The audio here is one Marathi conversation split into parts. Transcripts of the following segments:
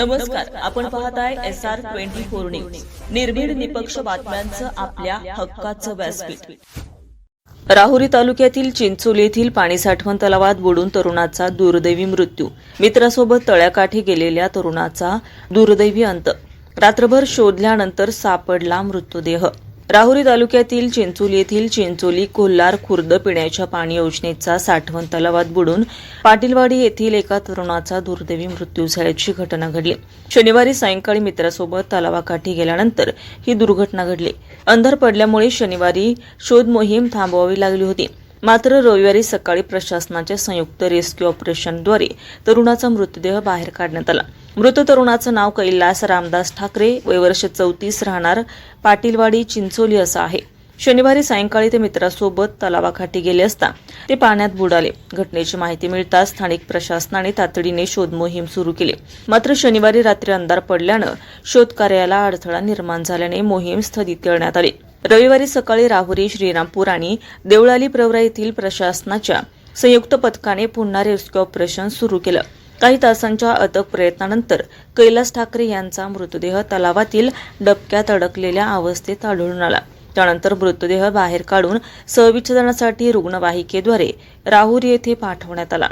नमस्कार, आपण पाहताय SR24 न्यूज. निर्भीड निपक्ष बातम्यांचं आपल्या हक्काचं व्यासपीठ. राहुरी तालुक्यातील चिंचोली येथील पाणी साठवण तलावात बुडून तरुणाचा दुर्दैवी मृत्यू. मित्रासोबत तळ्याकाठी गेलेल्या तरुणाचा दुर्दैवी अंत. रात्रभर शोधल्यानंतर सापडला मृतदेह. राहुरी तालुक्यातील चिंचोली येथील चिंचोली कोल्हार खुर्द पिण्याच्या पाणी योजनेचा साठवण तलावात बुडून पाटीलवाडी येथील एका तरुणाचा दुर्दैवी मृत्यू झाल्याची घटना घडली. शनिवारी सायंकाळी मित्रासोबत तलावाकाठी गेल्यानंतर ही दुर्घटना घडली. अंधार पडल्यामुळे शनिवारी शोध मोहीम थांबवावी लागली होती. मात्र रविवारी सकाळी प्रशासनाच्या संयुक्त रेस्क्यू ऑपरेशनद्वारे तरुणाचा मृतदेह बाहेर काढण्यात आला. मृत तरुणाचं नाव कैलास रामदास ठाकरे, वय वर्ष 34, राहणार पाटीलवाडी चिंचोली असं आहे. शनिवारी सायंकाळी ते मित्रासोबत तलावाकाठी गेले असता ते पाण्यात बुडाले. घटनेची माहिती मिळताच स्थानिक प्रशासनाने तातडीने शोध मोहीम सुरू केली. मात्र शनिवारी रात्री अंधार पडल्यानं शोध कार्याला अडथळा निर्माण झाल्याने मोहीम स्थगित करण्यात आली. रविवारी सकाळी राहुरी, श्रीरामपूर आणि देवळाली प्रवरा येथील प्रशासनाच्या संयुक्त पथकाने पुन्हा रेस्क्यू ऑपरेशन सुरू केलं. काही तासांच्या अथक प्रयत्नानंतर कैलास ठाकरे यांचा मृतदेह तलावातील डबक्यात अडकलेल्या अवस्थेत आढळून आला. त्यानंतर मृतदेह बाहेर काढून सहविच्छेदनासाठी रुग्णवाहिकेद्वारे राहुरी येथे पाठवण्यात आला.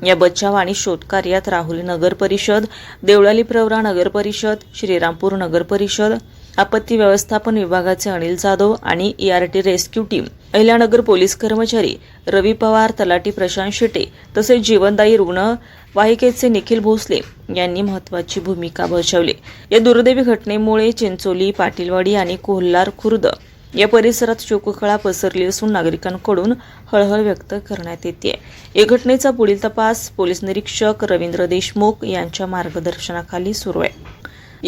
या बचाव आणि शोध कार्यात राहुरी नगर परिषद, देवळाली प्रवरा नगर परिषद, श्रीरामपूर नगर परिषद, आपत्ती व्यवस्थापन विभागाचे अनिल जाधव आणि ERT rescue team, Ahilyanagar police कर्मचारी रवी पवार, तलाठी प्रशांत शेटे तसेच जीवनदायी रुग्णवाहिकेचे निखिल भोसले यांनी महत्त्वाची भूमिका बजावली. या दुर्दैवी घटनेमुळे चिंचोली, पाटीलवाडी आणि कोल्हार खुर्द या परिसरात शोककळा पसरली असून नागरिकांकडून हळहळ व्यक्त करण्यात येते. या घटनेचा पुढील तपास पोलीस निरीक्षक रवींद्र देशमुख यांच्या मार्गदर्शनाखाली सुरू आहे.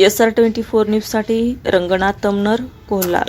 SR24 न्यूजसाठी रंगनाथ तमनर, कोल्हार.